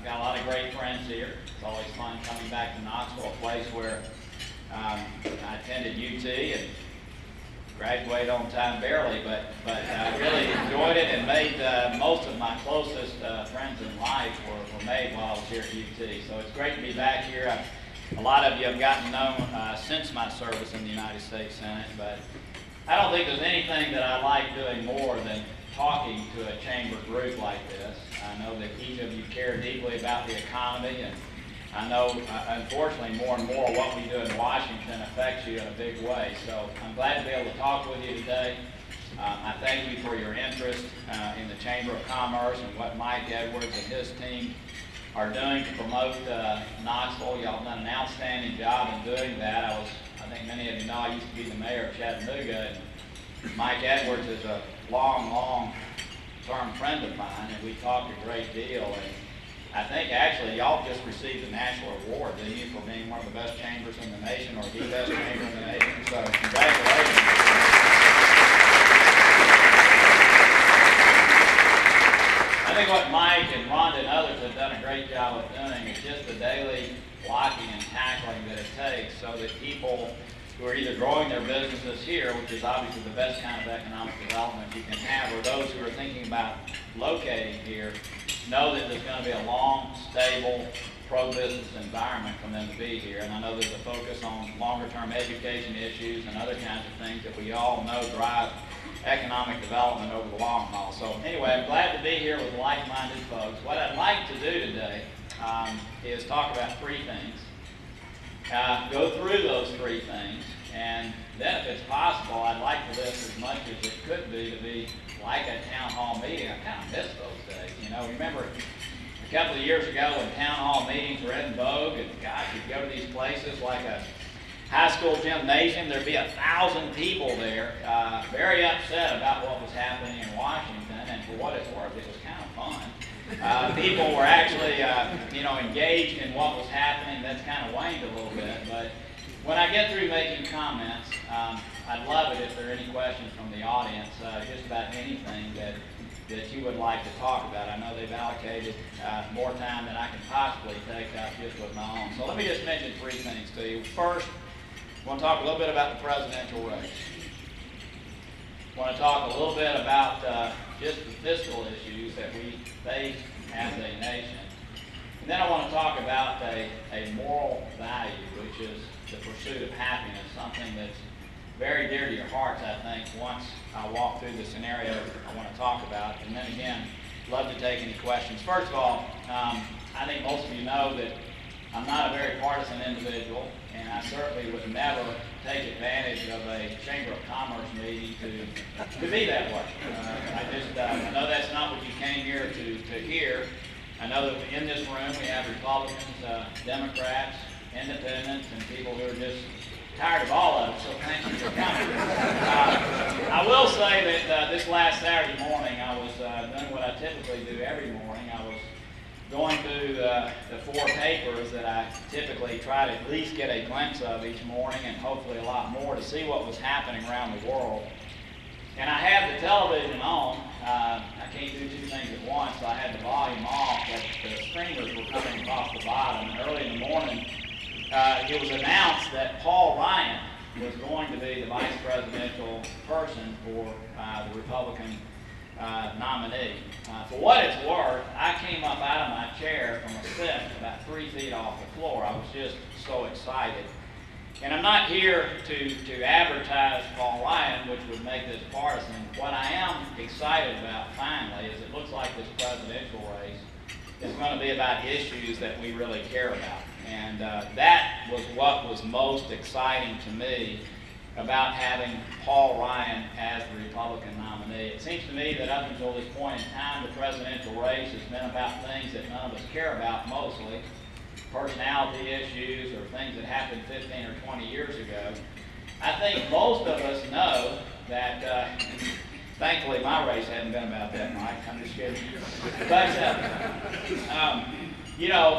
got a lot of great friends here. It's always fun coming back to Knoxville, a place where I attended UT and graduated on time barely, but really enjoyed it and made most of my closest friends in life were made while I was here at UT. So it's great to be back here. A lot of you have gotten known since my service in the United States Senate, but I don't think there's anything that I like doing more than talking to a chamber group like this. I know that each of you care deeply about the economy, and I know, unfortunately, more and more what we do in Washington affects you in a big way. So I'm glad to be able to talk with you today. I thank you for your interest in the Chamber of Commerce and what Mike Edwards and his team are doing to promote Knoxville. Y'all have done an outstanding job in doing that. I think many of you know I used to be the mayor of Chattanooga, and Mike Edwards is a long-term friend of mine, and we talked a great deal. And I think actually y'all just received a national award, didn't you, for being one of the best chambers in the nation, or the best chamber in the nation? So congratulations. I think what Mike and Rhonda and others have done a great job of doing is just the daily blocking and tackling that it takes so that people who are either growing their businesses here, which is obviously the best kind of economic development you can have, or those who are thinking about locating here, know that there's going to be a long, stable, pro-business environment for them to be here. And I know there's a focus on longer-term education issues and other kinds of things that we all know drive economic development over the long haul. So anyway, I'm glad to be here with like-minded folks. What I'd like to do today is talk about three things. Go through those three things, and then if it's possible, I'd like for this as much as it could be to be like a town hall meeting. I kind of miss those days. You know, remember a couple of years ago when town hall meetings were in vogue, and gosh, you'd go to these places like a high school gymnasium, there'd be 1,000 people there, very upset about what was happening in Washington, and for what it's worth, it was kind of fun. People were actually, engaged in what was happening. That's kind of waned a little bit, but when I get through making comments, I'd love it if there are any questions from the audience, just about anything that you would like to talk about. I know they've allocated more time than I can possibly take up just with my own. So let me just mention three things to you. First, I want to talk a little bit about the presidential race. I want to talk a little bit about just the fiscal issues that we face as a nation. And then I want to talk about a moral value, which is the pursuit of happiness, something that's very dear to your hearts, I think, once I walk through the scenario I want to talk about. And then again, love to take any questions. First of all, I think most of you know that I'm not a very partisan individual, and I certainly would never take advantage of a Chamber of Commerce meeting to be that way. I know that's not what you came here to hear. I know that in this room we have Republicans, Democrats, independents, and people who are just tired of all of it, so thank you for coming. I will say that this last Saturday morning I was doing what I typically do every morning. I was going through the four papers that I typically try to at least get a glimpse of each morning, and hopefully a lot more, to see what was happening around the world. And I had the television on. I can't do two things at once, so I had the volume off, but the streamers were coming across the bottom. And early in the morning, it was announced that Paul Ryan was going to be the vice presidential person for the Republican nominee. For what it's worth, I came up out of my chair from a sit about 3 feet off the floor. I was just so excited. And I'm not here to advertise Paul Ryan, which would make this partisan. What I am excited about finally is it looks like this presidential race is going to be about issues that we really care about. And that was what was most exciting to me about having Paul Ryan as the Republican nominee. It seems to me that up until this point in time, the presidential race has been about things that none of us care about mostly, personality issues or things that happened 15 or 20 years ago. I think most of us know that, thankfully my race hasn't been about that, Mike, I'm just kidding. But,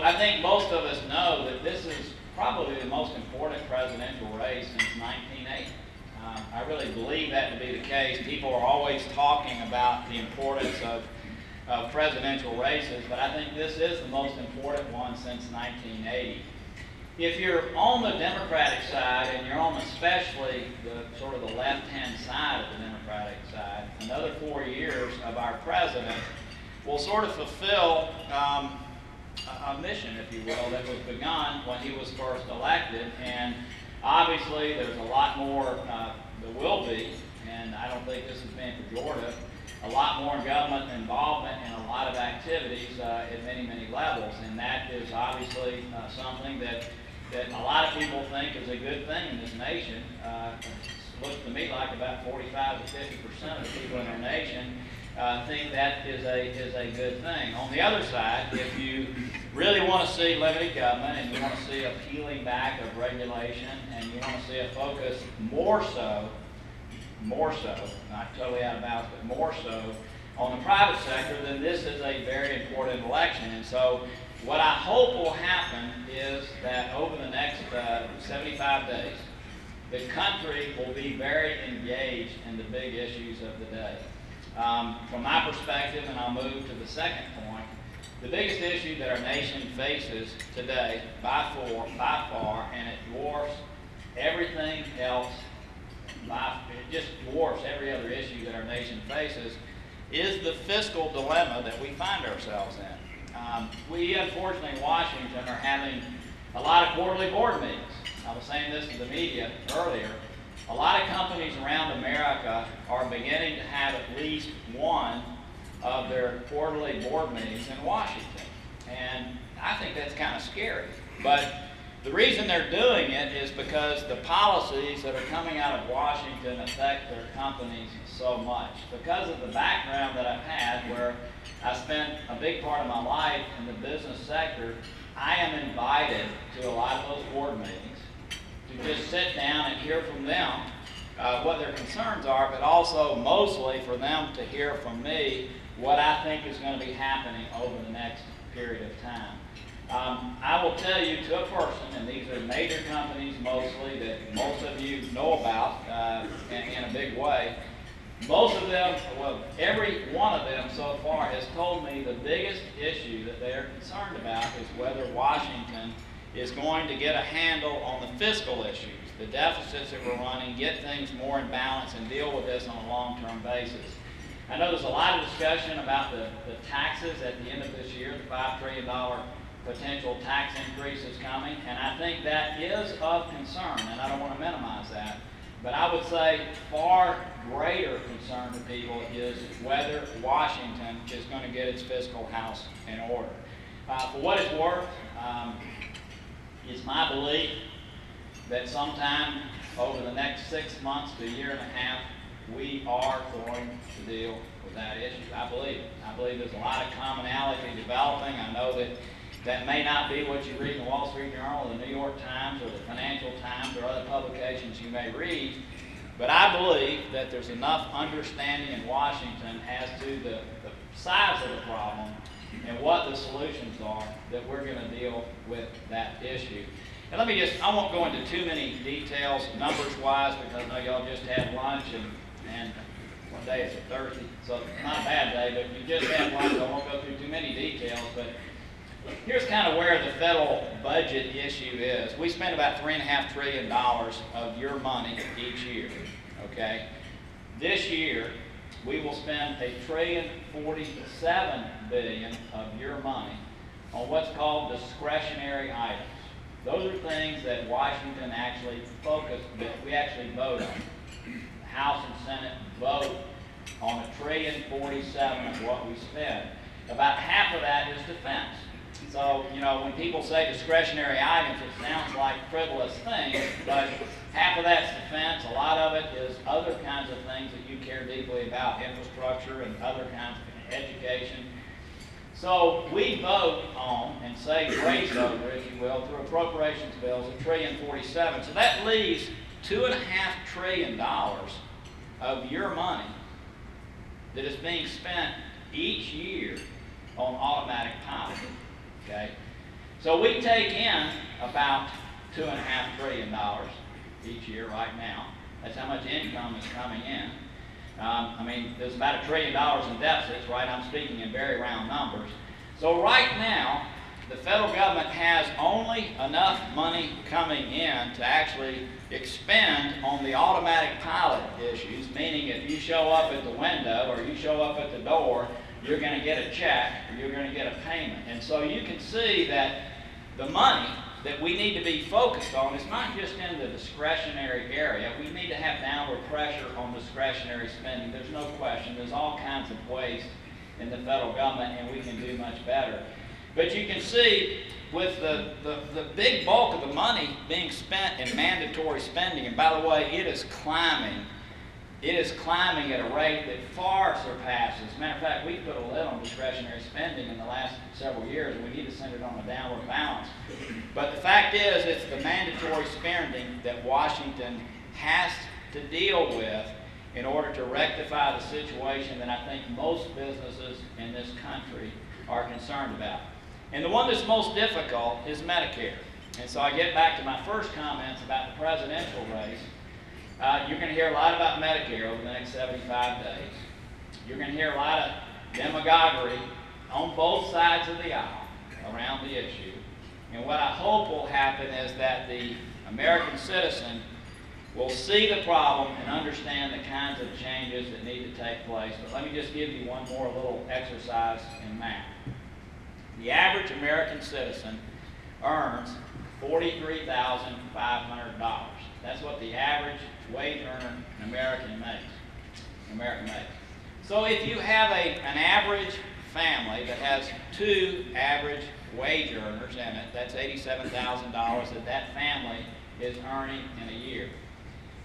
I think most of us know that this is probably the most important presidential race since 1980. I really believe that to be the case. People are always talking about the importance of of presidential races, but I think this is the most important one since 1980. If you're on the Democratic side, and you're on especially the sort of the left-hand side of the Democratic side, another 4 years of our president will sort of fulfill a mission, if you will, that was begun when he was first elected. And obviously there's a lot more, there will be, and I don't think this is being pejorative, a lot more government involvement in a lot of activities at many, many levels. And that is obviously something that a lot of people think is a good thing in this nation. It looks to me like about 45 to 50% of the people in our nation think that is a good thing. On the other side, if you really want to see limited government, and you want to see a peeling back of regulation, and you want to see a focus more so, not totally out of bounds, but more so on the private sector, then this is a very important election. And so what I hope will happen is that over the next 75 days, the country will be very engaged in the big issues of the day. From my perspective, and I'll move to the second point, the biggest issue that our nation faces today, by far, and it dwarfs everything else, it just dwarfs every other issue that our nation faces, is the fiscal dilemma that we find ourselves in. We, unfortunately, in Washington are having a lot of quarterly board meetings. I was saying this to the media earlier. A lot of companies around America are beginning to have at least one of their quarterly board meetings in Washington. And I think that's kind of scary. But the reason they're doing it is because the policies that are coming out of Washington affect their companies so much. Because of the background that I've had, where I spent a big part of my life in the business sector, I am invited to a lot of those board meetings to just sit down and hear from them what their concerns are, but also mostly for them to hear from me what I think is going to be happening over the next period of time. I will tell you to a person, and these are major companies mostly that most of you know about in a big way. Most of them, well, every one of them so far has told me the biggest issue that they are concerned about is whether Washington is going to get a handle on the fiscal issues, the deficits that we're running, get things more in balance, and deal with this on a long-term basis. I know there's a lot of discussion about the taxes at the end of this year, the $5 trillion potential tax increases coming, and I think that is of concern, and I don't want to minimize that. But I would say far greater concern to people is whether Washington is going to get its fiscal house in order. For what it's worth, it's my belief that sometime over the next 6 months to a year and a half, we are going to deal with that issue. I believe it. I believe there's a lot of commonality developing. I know that that may not be what you read in the Wall Street Journal, or the New York Times, or the Financial Times, or other publications you may read, but I believe that there's enough understanding in Washington as to the size of the problem and what the solutions are that we're going to deal with that issue. And let me just, I won't go into too many details numbers-wise, because I know y'all just had lunch, and one day it's a Thursday, so it's not a bad day, but you just had lunch, so I won't go through too many details, but here's kind of where the federal budget issue is. We spend about $3.5 trillion of your money each year, okay? This year, we will spend $1.047 trillion of your money on what's called discretionary items. Those are things that Washington actually that we actually vote on. The House and Senate vote on $1.047 trillion of what we spend. About half of that is defense. So, you know, when people say discretionary items, it sounds like frivolous things, but half of that's defense. A lot of it is other kinds of things that you care deeply about, infrastructure and other kinds of education. So we vote on and say grace over, if you will, through appropriations bills, $1.047 trillion. So that leaves $2.5 trillion of your money that is being spent each year on automatic pilot. Okay, so we take in about $2.5 trillion each year right now. That's how much income is coming in. I mean, there's about $1 trillion in deficits, right? I'm speaking in very round numbers. So right now, the federal government has only enough money coming in to actually expend on the automatic pilot issues, meaning if you show up at the window or you show up at the door, you're going to get a check or you're going to get a payment. And so you can see that the money that we need to be focused on is not just in the discretionary area. We need to have downward pressure on discretionary spending. There's no question. There's all kinds of waste in the federal government, and we can do much better. But you can see with the big bulk of the money being spent in mandatory spending, and by the way, it is climbing at a rate that far surpasses. As a matter of fact, we put a lid on discretionary spending in the last several years, and we need to send it on a downward balance. But the fact is, it's the mandatory spending that Washington has to deal with in order to rectify the situation that I think most businesses in this country are concerned about. And the one that's most difficult is Medicare. And so I get back to my first comments about the presidential race. You're going to hear a lot about Medicare over the next 75 days. You're going to hear a lot of demagoguery on both sides of the aisle around the issue. And what I hope will happen is that the American citizen will see the problem and understand the kinds of changes that need to take place. But let me just give you one more little exercise in math. The average American citizen earns $43,500. That's what the average wage earner in America makes. So if you have an average family that has two average wage earners in it, that's $87,000 that family is earning in a year.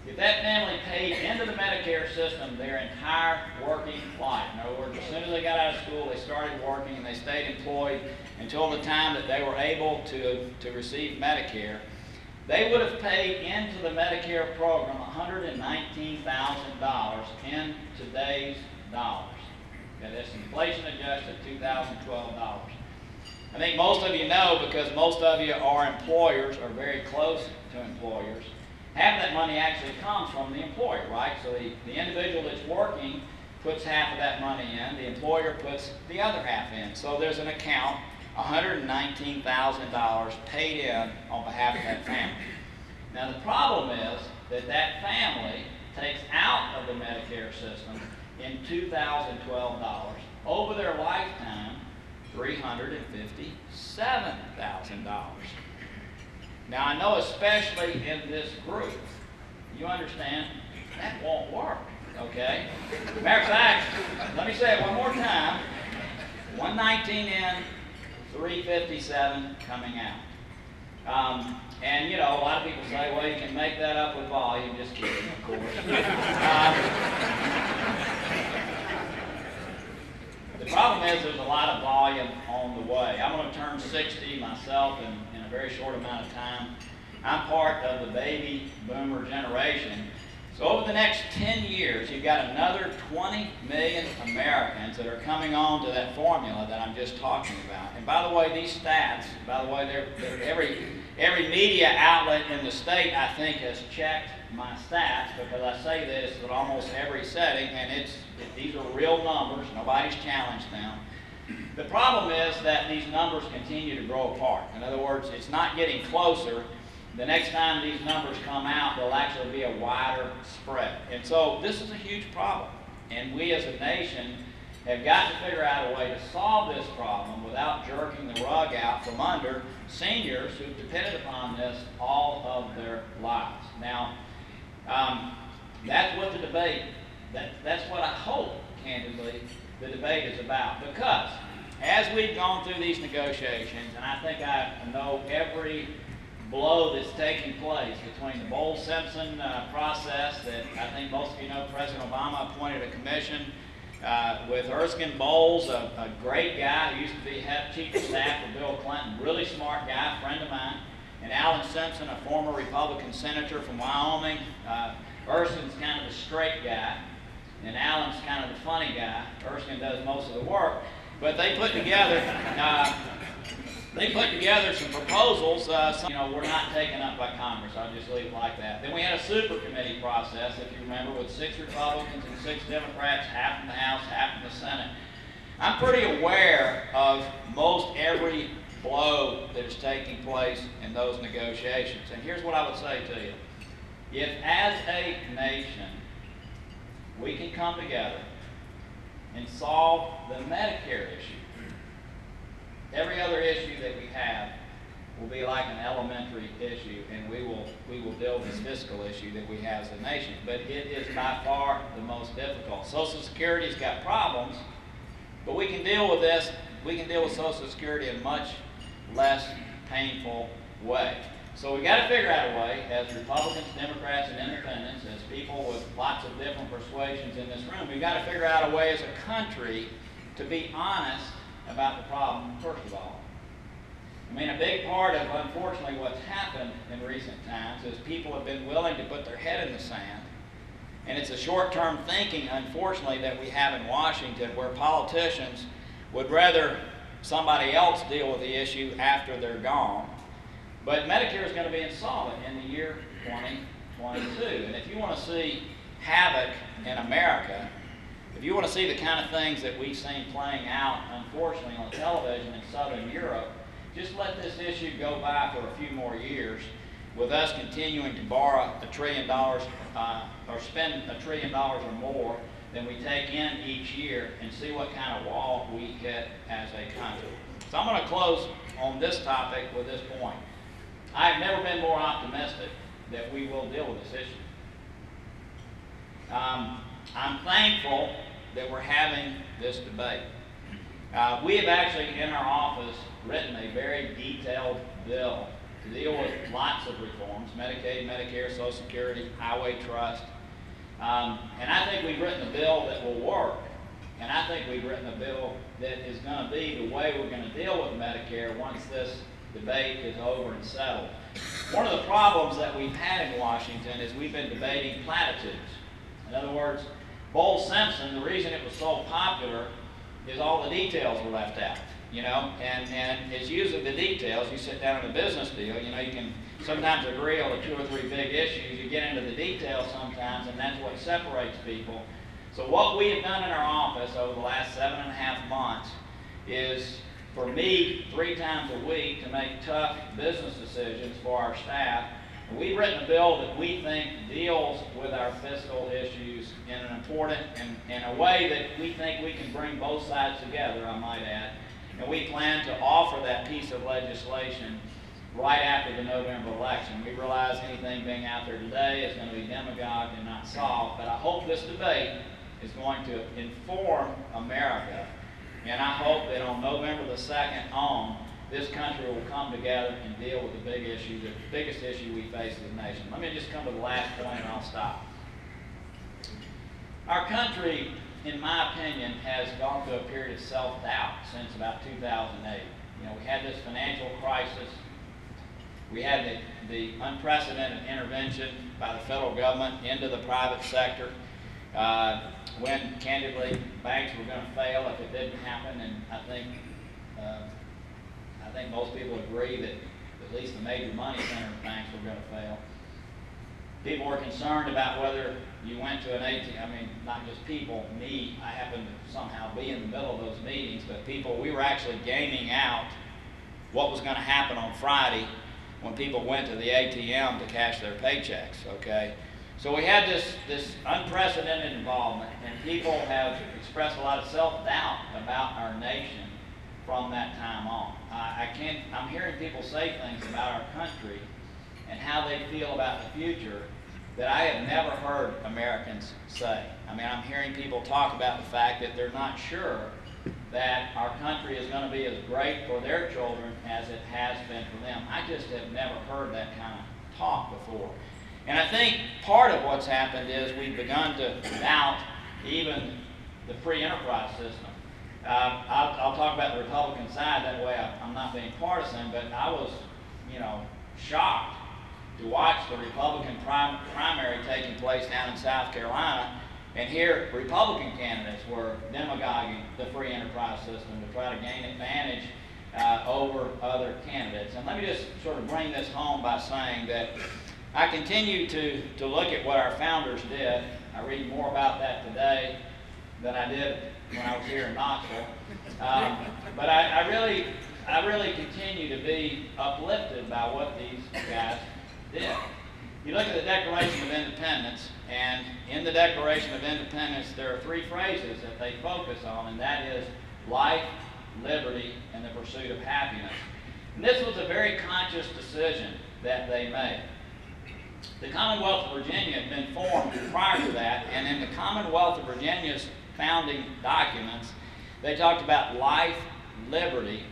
If that family paid into the Medicare system their entire working life, in other words, as soon as they got out of school, they started working and they stayed employed until the time that they were able to receive Medicare, they would have paid into the Medicare program $119,000 in today's dollars. Okay, that's inflation adjusted $2012. I think most of you know, because most of you are employers or very close to employers, half that money actually comes from the employer, right? So the individual that's working puts half of that money in, the employer puts the other half in. So there's an account, $119,000 paid in on behalf of that family. Now the problem is that that family takes out of the Medicare system in $2012 over their lifetime $357,000. Now I know, especially in this group, you understand that won't work, okay? Matter of fact, let me say it one more time. 119 in, 357 coming out. And you know, a lot of people say, well, you can make that up with volume. Just kidding, of course. The problem is there's a lot of volume on the way. I'm going to turn 60 myself in a very short amount of time. I'm part of the baby boomer generation. So over the next 10 years, you've got another 20 million Americans that are coming on to that formula that I'm just talking about. And by the way, these stats, by the way, every media outlet in the state, I think, has checked my stats, because I say this in almost every setting, and these are real numbers. Nobody's challenged them. The problem is that these numbers continue to grow apart. In other words, it's not getting closer. The next time these numbers come out, there'll actually be a wider spread. And so this is a huge problem. And we as a nation have got to figure out a way to solve this problem without jerking the rug out from under seniors who've depended upon this all of their lives. Now, that's what the debate, that's what I hope, candidly, the debate is about. Because as we've gone through these negotiations, and I think I know every blow that's taking place between the Bowles-Simpson process that I think most of you know, President Obama appointed a commission with Erskine Bowles, a great guy who used to be chief of staff for Bill Clinton, really smart guy, friend of mine, and Alan Simpson, a former Republican senator from Wyoming. Erskine's kind of the straight guy, and Alan's kind of the funny guy. Erskine does most of the work, but they put together They put together some proposals, were not taken up by Congress. I'll just leave it like that. Then we had a super committee process, if you remember, with 6 Republicans and 6 Democrats, half in the House, half in the Senate. I'm pretty aware of most every blow that is taking place in those negotiations. And here's what I would say to you. If as a nation we can come together and solve the Medicare issue, every other issue that we have will be like an elementary issue, and we will deal with this fiscal issue that we have as a nation. But it is by far the most difficult. Social Security's got problems, but we can deal with this. We can deal with Social Security in a much less painful way. So we've got to figure out a way, as Republicans, Democrats, and Independents, as people with lots of different persuasions in this room, we've got to figure out a way as a country to be honest about the problem, first of all. I mean, a big part of, unfortunately, what's happened in recent times is people have been willing to put their head in the sand. And it's a short-term thinking, unfortunately, that we have in Washington, where politicians would rather somebody else deal with the issue after they're gone. But Medicare is going to be insolvent in the year 2022. And if you want to see havoc in America, if you want to see the kind of things that we've seen playing out, unfortunately, on television in Southern Europe, just let this issue go by for a few more years, with us continuing to borrow $1 trillion or spend $1 trillion or more than we take in each year, and see what kind of wall we hit as a country. So I'm going to close on this topic with this point. I've never been more optimistic that we will deal with this issue. I'm thankful that we're having this debate. We have actually, in our office, written a very detailed bill to deal with lots of reforms: Medicaid, Medicare, Social Security, Highway Trust. And I think we've written a bill that will work. And I think we've written a bill that is going to be the way we're going to deal with Medicare once this debate is over and settled. One of the problems that we've had in Washington is we've been debating platitudes. In other words, Bull Simpson, the reason it was so popular is all the details were left out, and it's usually the details. You sit down in a business deal, you can sometimes agree on the 2 or 3 big issues. You get into the details sometimes, and that's what separates people. So what we have done in our office over the last 7.5 months is for me 3 times a week to make tough business decisions for our staff. And we've written a bill that we think deals with our fiscal issues in an important and in a way that we think we can bring both sides together, I might add. And we plan to offer that piece of legislation right after the November election. We realize anything being out there today is going to be demagogued and not solved, but I hope this debate is going to inform America, and I hope that on November the 2nd on, this country will come together and deal with the big issue, the biggest issue we face as a nation. Let me just come to the last point and I'll stop. Our country, in my opinion, has gone through a period of self-doubt since about 2008. We had this financial crisis. We had the unprecedented intervention by the federal government into the private sector, when, candidly, banks were going to fail if it didn't happen, and I think most people agree that at least the major money center banks were going to fail. People were concerned about whether you went to an ATM. I mean, not just people, me. I happened to somehow be in the middle of those meetings, but we were actually gaming out what was going to happen on Friday when people went to the ATM to cash their paychecks, okay? So we had this unprecedented involvement, and people have expressed a lot of self-doubt about our nation from that time on. I'm hearing people say things about our country and how they feel about the future that I have never heard Americans say. I mean, I'm hearing people talk about the fact that they're not sure that our country is going to be as great for their children as it has been for them. I just have never heard that kind of talk before. And I think part of what's happened is we've begun to doubt even the free enterprise system. I'll talk about the Republican side, that way I'm not being partisan, but I was, shocked to watch the Republican primary taking place down in South Carolina, and here Republican candidates were demagoguing the free enterprise system to try to gain advantage over other candidates. And let me just sort of bring this home by saying that I continue to look at what our founders did. I read more about that today than I did when I was here in Knoxville. But I really continue to be uplifted by what these guys did. You look at the Declaration of Independence, and in the Declaration of Independence there are three phrases that they focus on, and that is life, liberty, and the pursuit of happiness. And this was a very conscious decision that they made. The Commonwealth of Virginia had been formed prior to that, and in the Commonwealth of Virginia's founding documents, they talked about life, liberty,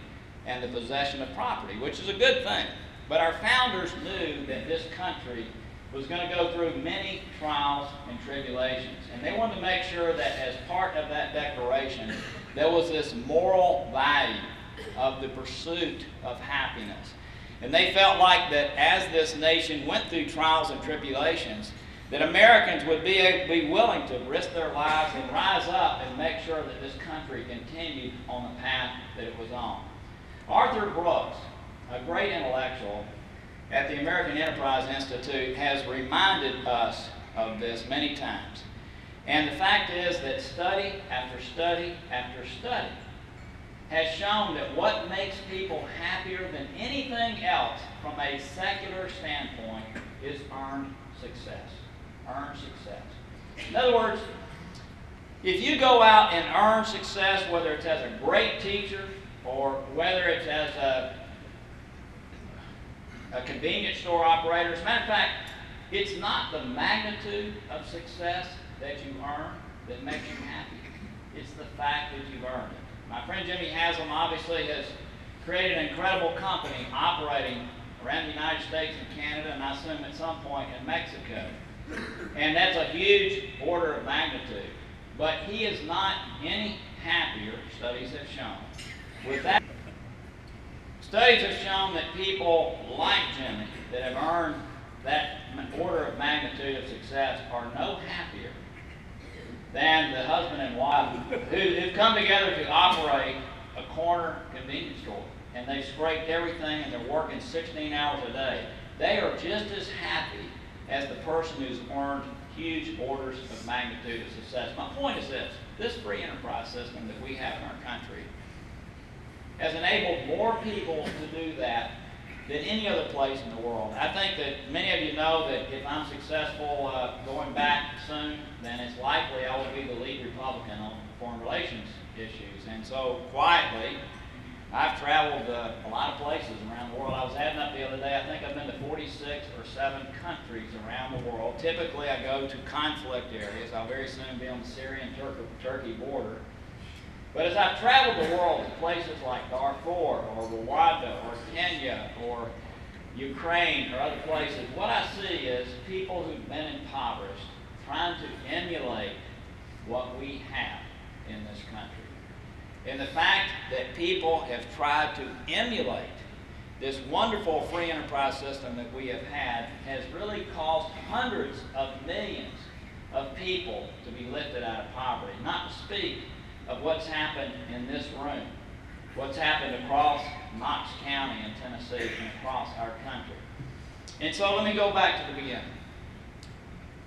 and the possession of property, which is a good thing. But our founders knew that this country was going to go through many trials and tribulations, and they wanted to make sure that as part of that declaration, there was this moral value of the pursuit of happiness. And they felt like that as this nation went through trials and tribulations, that Americans would be willing to risk their lives and rise up and make sure that this country continued on the path that it was on. Arthur Brooks, a great intellectual at the American Enterprise Institute, has reminded us of this many times. And the fact is that study after study after study has shown that what makes people happier than anything else from a secular standpoint is earned success. Earned success. In other words, if you go out and earn success, whether it's as a great teacher or whether it's as a convenience store operator, as a matter of fact, it's not the magnitude of success that you earn that makes you happy. It's the fact that you've earned it. My friend Jimmy Haslam obviously has created an incredible company operating around the United States and Canada, and I assume at some point in Mexico. And that's a huge order of magnitude. But he is not any happier, studies have shown. With that, studies have shown that people like Jimmy that have earned that order of magnitude of success are no happier than the husband and wife who've come together to operate a corner convenience store. And they've scraped everything and they're working 16 hours a day. They are just as happy as the person who's earned huge orders of magnitude of success. My point is this free enterprise system that we have in our country has enabled more people to do that than any other place in the world. I think that many of you know that if I'm successful going back soon, then it's likely I will be the lead Republican on foreign relations issues. And so quietly, I've traveled a lot of places around the world. I was adding up the other day, I think I've been to 46 or 7 countries around the world. Typically I go to conflict areas. I'll very soon be on the Syrian-Turkey border. But as I've traveled the world to places like Darfur or Rwanda or Kenya or Ukraine or other places, what I see is people who've been impoverished trying to emulate what we have in this country. And the fact that people have tried to emulate this wonderful free enterprise system that we have had has really caused hundreds of millions of people to be lifted out of poverty, not to speak of what's happened in this room, what's happened across Knox County in Tennessee and across our country. And so let me go back to the beginning.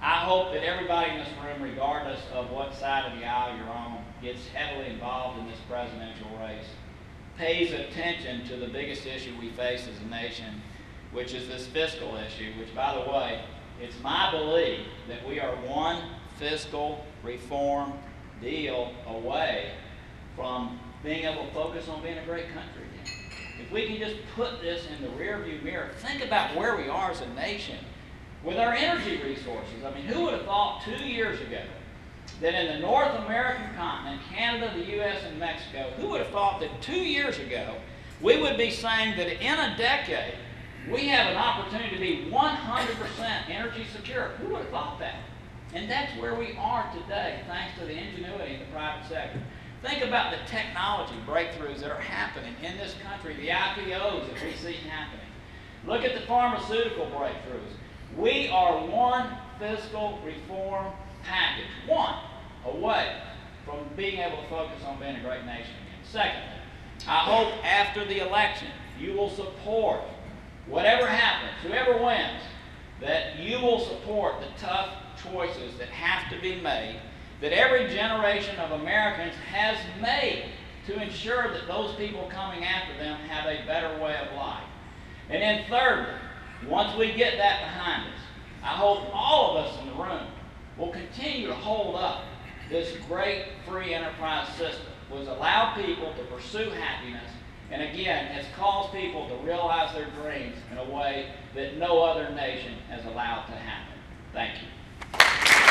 I hope that everybody in this room, regardless of what side of the aisle you're on, gets heavily involved in this presidential race, pays attention to the biggest issue we face as a nation, which is this fiscal issue, which, by the way, it's my belief that we are one fiscal reform deal away from being able to focus on being a great country again. If we can just put this in the rearview mirror, think about where we are as a nation with our energy resources. I mean, who would have thought 2 years ago that in the North American continent, Canada, the U.S., and Mexico, who would have thought that 2 years ago we would be saying that in a decade we have an opportunity to be 100% energy secure? Who would have thought that? And that's where we are today, thanks to the ingenuity of the private sector. Think about the technology breakthroughs that are happening in this country, the IPOs that we see happening. Look at the pharmaceutical breakthroughs. We are one fiscal reform package, one, away from being able to focus on being a great nation again. Secondly, I hope after the election you will support, whatever happens, whoever wins, that you will support the tough choices that have to be made, that every generation of Americans has made to ensure that those people coming after them have a better way of life. And then thirdly, once we get that behind us, I hope all of us in the room will continue to hold up this great free enterprise system, which allows people to pursue happiness, and again, has caused people to realize their dreams in a way that no other nation has allowed to happen. Thank you.